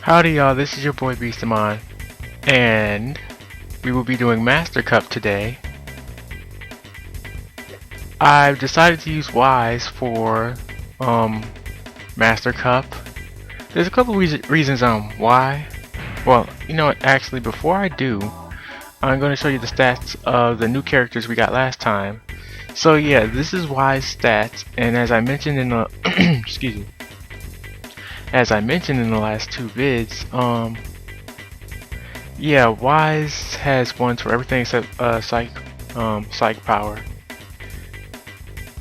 Howdy y'all, this is your boy Beastamon, and we will be doing Master Cup today. I've decided to use Wize for Master Cup. There's a couple reasons why. Well, you know what, actually before I do, I'm going to show you the stats of the new characters we got last time. So yeah, this is Wize stats, and as I mentioned in the excuse me. As I mentioned in the last two vids, yeah, Wize has ones for everything except psych power,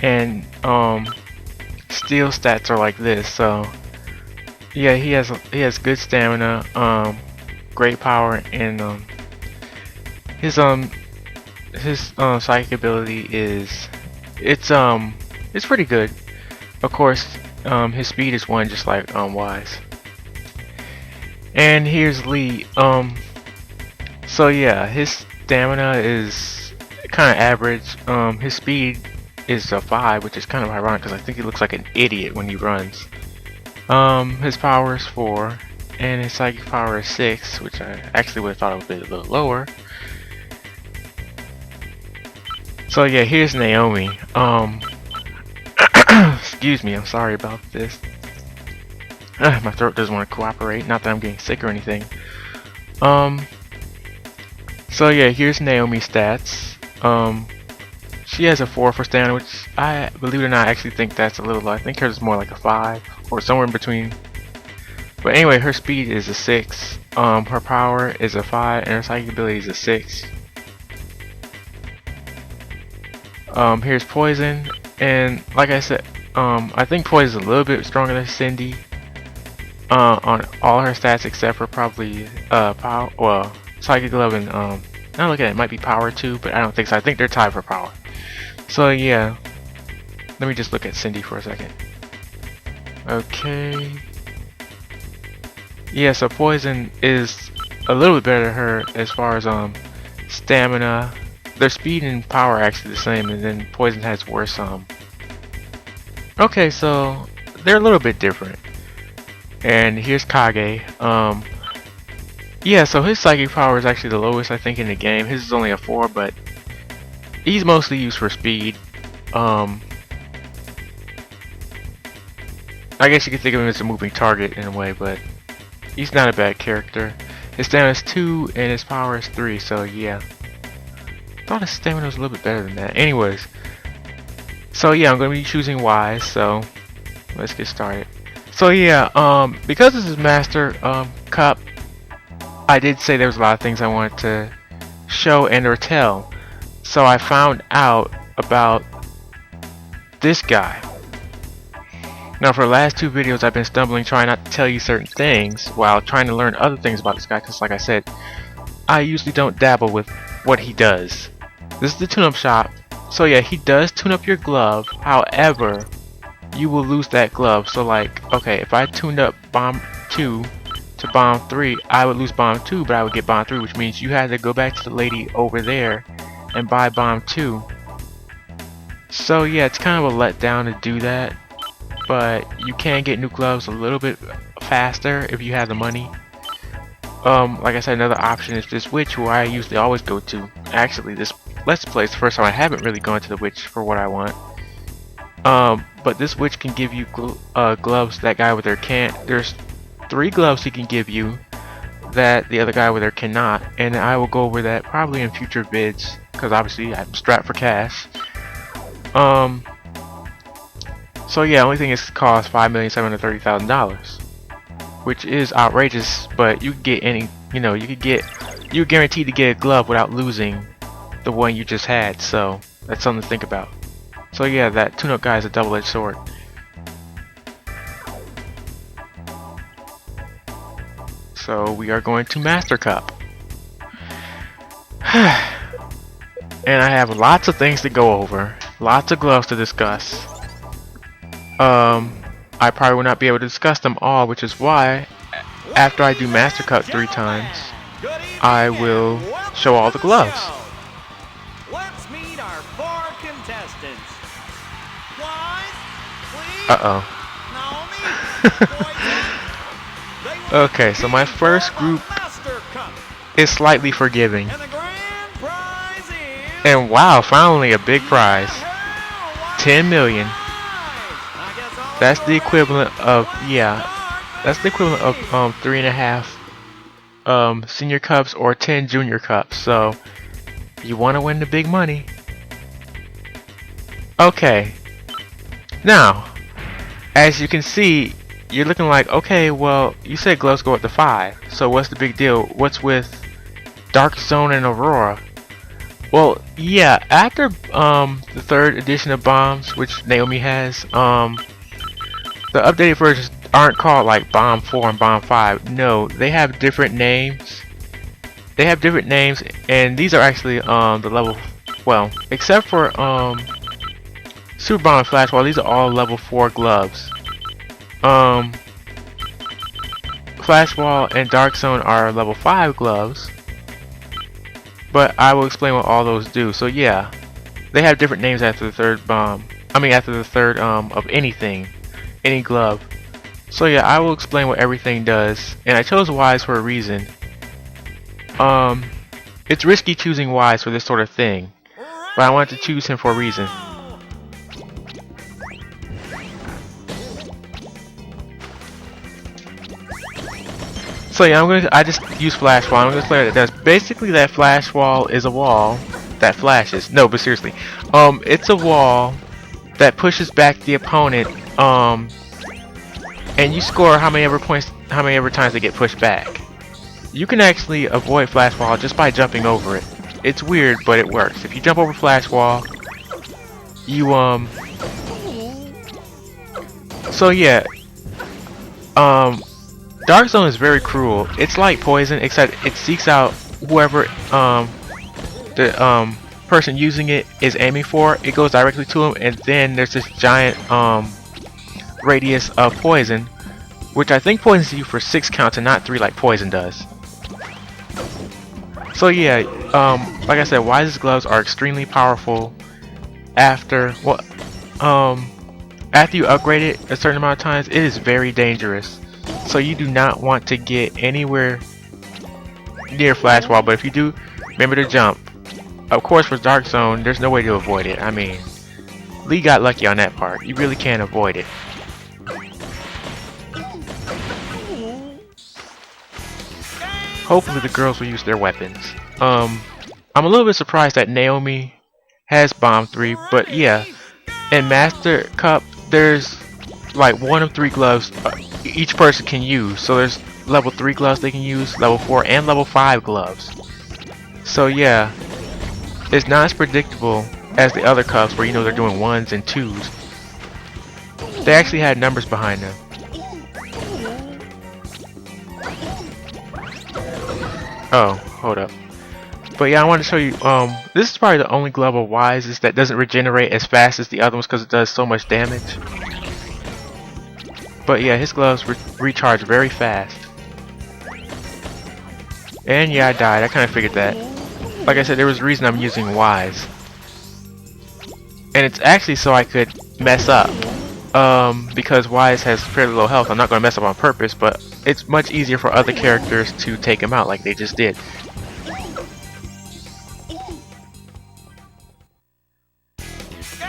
and steel stats are like this. So yeah, he has good stamina, great power, and his psychic ability is it's pretty good. Of course, his speed is 1, just like Wize. And here's Lee. So yeah, his stamina is kind of average. His speed is a 5, which is kind of ironic because I think he looks like an idiot when he runs. His power is 4, and his psychic power is 6, which I actually would have thought it would be a little lower. So yeah, here's Naomi. Excuse me, I'm sorry about this. My throat doesn't want to cooperate. Not that I'm getting sick or anything. So yeah, here's Naomi's stats. She has a 4 for stamina, which I, believe it or not, I actually think that's a little low. I think hers is more like a 5 or somewhere in between. But anyway, her speed is a 6. Her power is a 5, and her psychic ability is a 6. Here's Poison, and like I said, I think Poison is a little bit stronger than Cindy on all her stats except for probably power. Well, Psychic Glove and now look at it, it might be power too, but I don't think so. I think they're tied for power. So yeah, let me just look at Cindy for a second. Okay. Yeah, so Poison is a little bit better than her as far as stamina. Their speed and power are actually the same, and then Poison has worse okay, so they're a little bit different. And here's Kage. Yeah, so his psychic power is actually the lowest I think in the game. His is only a 4, but he's mostly used for speed. I guess you could think of him as a moving target in a way, but he's not a bad character. His stamina is 2 and his power is 3, so yeah. I thought his stamina was a little bit better than that. Anyways, so yeah, I'm going to be choosing Wize, so let's get started. So yeah, because this is Master Cup, I did say there was a lot of things I wanted to show and or tell. So I found out about this guy. Now for the last two videos I've been stumbling trying not to tell you certain things while trying to learn other things about this guy, because like I said, I usually don't dabble with what he does. This is the tune-up shop. So yeah, he does tune up your glove, however, you will lose that glove. So like, okay, if I tuned up Bomb 2 to Bomb 3, I would lose Bomb 2, but I would get Bomb 3, which means you had to go back to the lady over there and buy Bomb 2. So yeah, it's kind of a letdown to do that, but you can get new gloves a little bit faster if you have the money. Like I said, another option is this witch, who I usually always go to. Actually, this Let's Play is the first time I haven't really gone to the witch for what I want. But this witch can give you gloves that guy with her can't. There's 3 gloves he can give you that the other guy with her cannot, and I will go over that probably in future vids, because obviously I'm strapped for cash. So yeah, only thing is cost $5,730,000, which is outrageous. But you can get any, you're guaranteed to get a glove without losing the one you just had. So that's something to think about. So yeah, that tune-up guy is a double-edged sword. So we are going to Master Cup. And I have lots of things to go over. Lots of gloves to discuss. I probably will not be able to discuss them all, which is why after I do Master Cup 3 times, I will show all the gloves. Let's meet our 4 contestants. Wize, please. Uh-oh. Naomi, Poy Poy. They Okay, so my first group Master Cup. is slightly forgiving. And the grand prize is And wow, finally a big prize. 10 million. I guess I'll That's go the right equivalent of, yeah, to that's the equivalent of 3.5 senior cups or 10 junior cups. So you want to win the big money. Okay, now as you can see, you're looking like, okay, well, you said gloves go up to 5, so what's the big deal? What's with Dark Zone and Aurora? Well, yeah, after the 3rd edition of bombs, which Naomi has, the updated versions aren't called like Bomb 4 and Bomb 5. No, they have different names. They have different names, and these are actually the level, well, except for Super Bomb and Flash Ball, these are all level 4 gloves. Flash Ball and Dark Zone are level 5 gloves, but I will explain what all those do. So yeah, they have different names after the 3rd bomb. I mean after the 3rd of anything, any glove. So yeah, I will explain what everything does, and I chose Wize for a reason. It's risky choosing Wize for this sort of thing, but I wanted to choose him for a reason. So yeah, I just use Flash Wall. I'm gonna explain what it does. Basically, that Flash Wall is a wall that flashes. No, but seriously, it's a wall that pushes back the opponent, and you score how many ever times they get pushed back. You can actually avoid Flash Wall just by jumping over it. It's weird, but it works. If you jump over Flash Wall, you So yeah, Dark Zone is very cruel. It's like poison, except it seeks out whoever the person using it is aiming for. It goes directly to them, and then there's this giant radius of poison, which I think poisons you for 6 counts and not 3 like poison does. So yeah, like I said, Wize's gloves are extremely powerful after after you upgrade it a certain amount of times. It is very dangerous. So you do not want to get anywhere near Flash Wall, but if you do, remember to jump. Of course, for Dark Zone, there's no way to avoid it. I mean, Lee got lucky on that part. You really can't avoid it. Hopefully the girls will use their weapons. I'm a little bit surprised that Naomi has Bomb 3, but yeah, in Master Cup, there's like 1 of 3 gloves each person can use. So there's level 3 gloves they can use, level 4 and level 5 gloves. So yeah, it's not as predictable as the other cups where you know they're doing 1s and 2s. They actually had numbers behind them. Oh, hold up. But yeah, I want to show you, this is probably the only glove of Wize's that doesn't regenerate as fast as the other ones because it does so much damage. But yeah, his gloves recharge very fast. And yeah, I died. I kind of figured that. Like I said, there was a reason I'm using Wize. And it's actually so I could mess up. Because Wize has fairly low health. I'm not going to mess up on purpose, but it's much easier for other characters to take him out like they just did.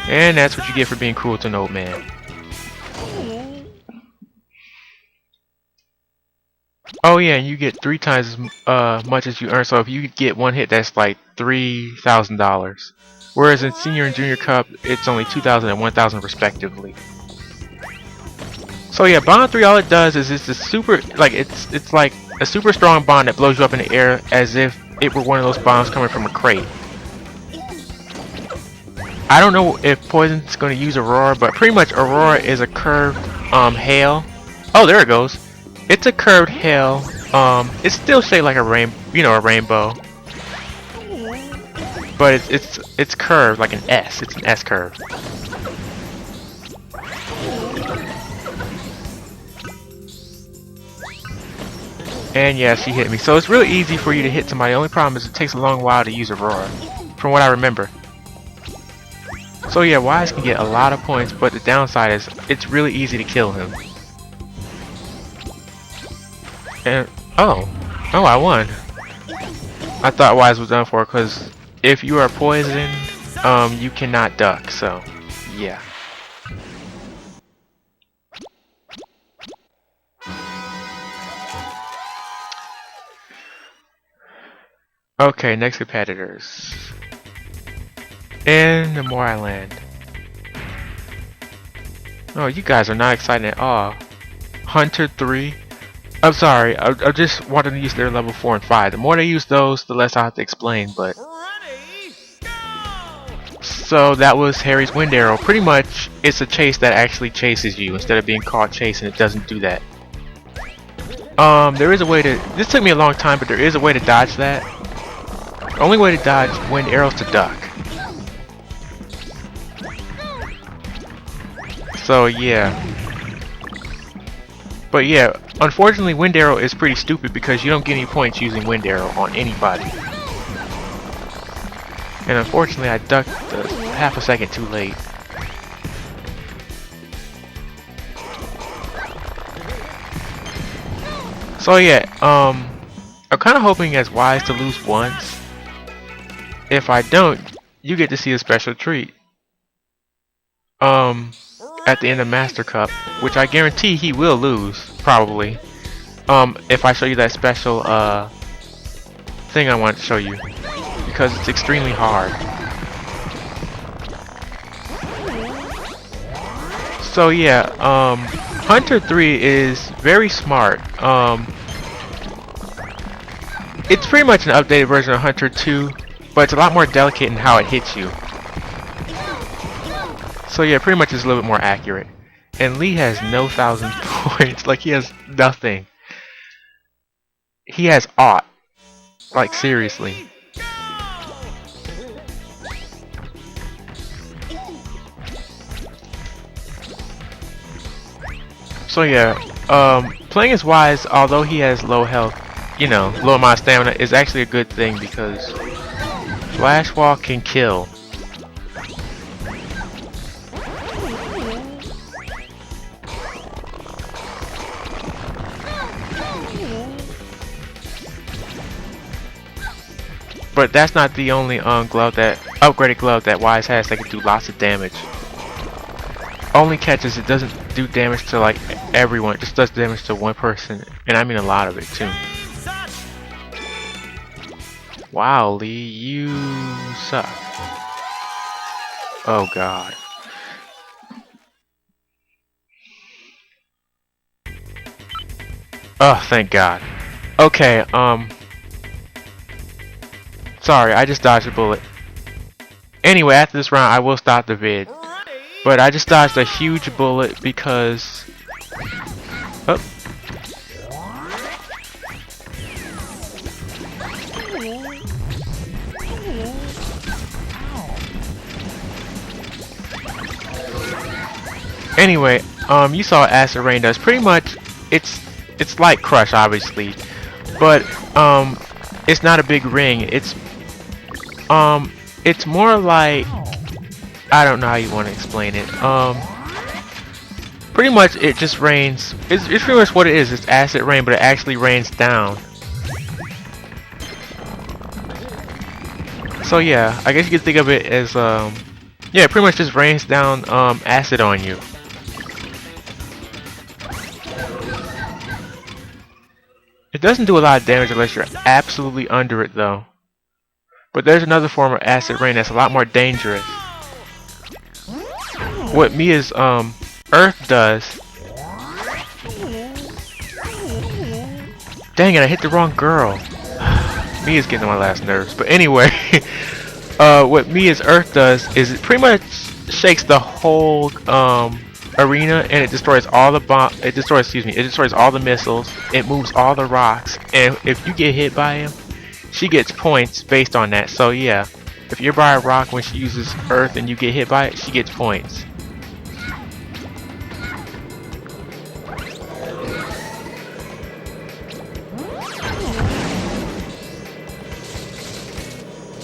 And that's what you get for being cruel to an old man. Oh yeah, and you get 3 times as much as you earn. So if you get 1 hit, that's like $3,000. Whereas in Senior and Junior Cup, it's only 2,000 and 1,000 respectively. So yeah, Bond 3, all it does is it's a super, like it's like a super strong bond that blows you up in the air as if it were one of those bombs coming from a crate. I don't know if Poison's going to use Aurora, but pretty much Aurora is a curved hail. Oh, there it goes. It's a curved hail. It's still shaped like a a rainbow. But it's curved like an S. It's an S curve. And yeah, she hit me. So it's really easy for you to hit somebody. The only problem is it takes a long while to use Aurora, from what I remember. So yeah, Wize can get a lot of points, but the downside is it's really easy to kill him. And oh, I won. I thought Wize was done for because if you are poisoned, you cannot duck. So, yeah. Okay, next competitors. In the more I land. Oh, you guys are not excited at all. Hunter 3. I'm sorry, I just wanted to use their level 4 and 5. The more they use those, the less I have to explain, but... Ready, go! So that was Harry's Wind Arrow. Pretty much, it's a chase that actually chases you instead of being caught chasing. It doesn't do that. There is a way to... This took me a long time, but there is a way to dodge that. The only way to dodge Wind Arrows to duck. So yeah. But yeah, unfortunately Wind Arrow is pretty stupid because you don't get any points using Wind Arrow on anybody. And unfortunately I ducked half a second too late. So yeah, I'm kinda hoping as Wize to lose once. If I don't, you get to see a special treat. At the end of Master Cup, which I guarantee he will lose, probably. If I show you that special thing I want to show you, because it's extremely hard. So yeah, Hunter 3 is very smart. It's pretty much an updated version of Hunter 2, but it's a lot more delicate in how it hits you. So yeah, pretty much it's a little bit more accurate. And Lee has no 1,000 points. Like, he has nothing. He has aught. Like, seriously. So yeah, playing as Wize, although he has low health, you know, low amount of stamina, is actually a good thing because Flash Wall can kill. But that's not the only upgraded glove that Wize has that can do lots of damage. Only catch is it doesn't do damage to like everyone, it just does damage to one person, and I mean a lot of it too. Wow, Lee, you suck. Oh god. Oh, thank god. Okay, sorry, I just dodged a bullet. Anyway, after this round, I will stop the vid. But I just dodged a huge bullet because... Oh. Anyway, you saw what Acid Rain does. Pretty much, it's like Crush, obviously. But, it's not a big ring. It's more like... I don't know how you want to explain it. Pretty much it just rains. It's pretty much what it is. It's acid rain, but it actually rains down. So yeah, I guess you could think of it as yeah, it pretty much just rains down acid on you. It doesn't do a lot of damage unless you're absolutely under it though. But there's another form of acid rain that's a lot more dangerous. What Mia's Earth does. Dang it, I hit the wrong girl. Mia's getting on my last nerves. But anyway, what Mia's Earth does is it pretty much shakes the whole arena, and it destroys all the it destroys all the missiles. It moves all the rocks, and if you get hit by him, she gets points based on that. So yeah, if you're by a rock when she uses Earth and you get hit by it, she gets points.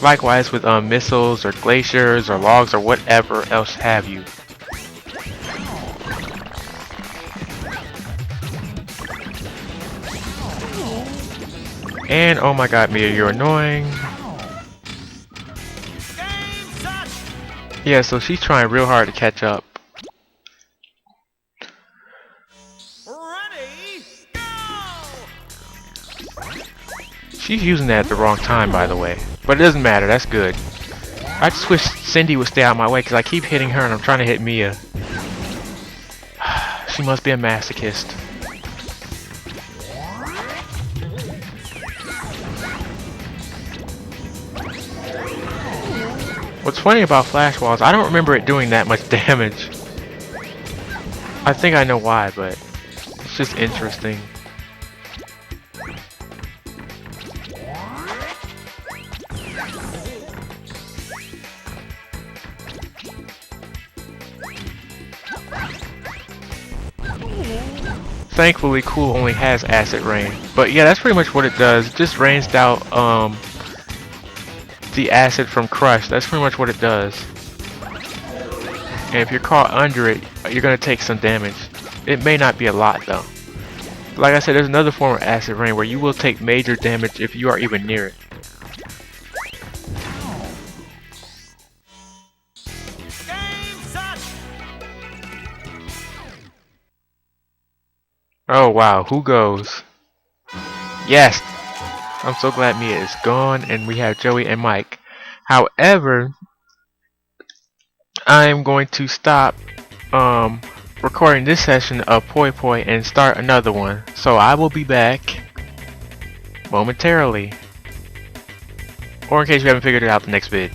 Likewise with missiles or glaciers or logs or whatever else have you. And oh my god, Mia, you're annoying. Game, set, Yeah, so she's trying real hard to catch up. ready, go! She's using that at the wrong time, by the way. But it doesn't matter, that's good. I just wish Cindy would stay out of my way because I keep hitting her and I'm trying to hit Mia. She must be a masochist. What's funny about Flash Walls, I don't remember it doing that much damage. I think I know why, but it's just interesting. Thankfully, Cool only has Acid Rain. But yeah, that's pretty much what it does. It just rains out the acid from Crush. That's pretty much what it does. And if you're caught under it, you're going to take some damage. It may not be a lot though. Like I said, there's another form of Acid Rain where you will take major damage if you are even near it. Game, set, Oh wow, who goes? Yes! I'm so glad Mia is gone and we have Joey and Mike. However, I'm going to stop recording this session of Poy Poy and start another one. So I will be back momentarily. Or in case you haven't figured it out, the next vid.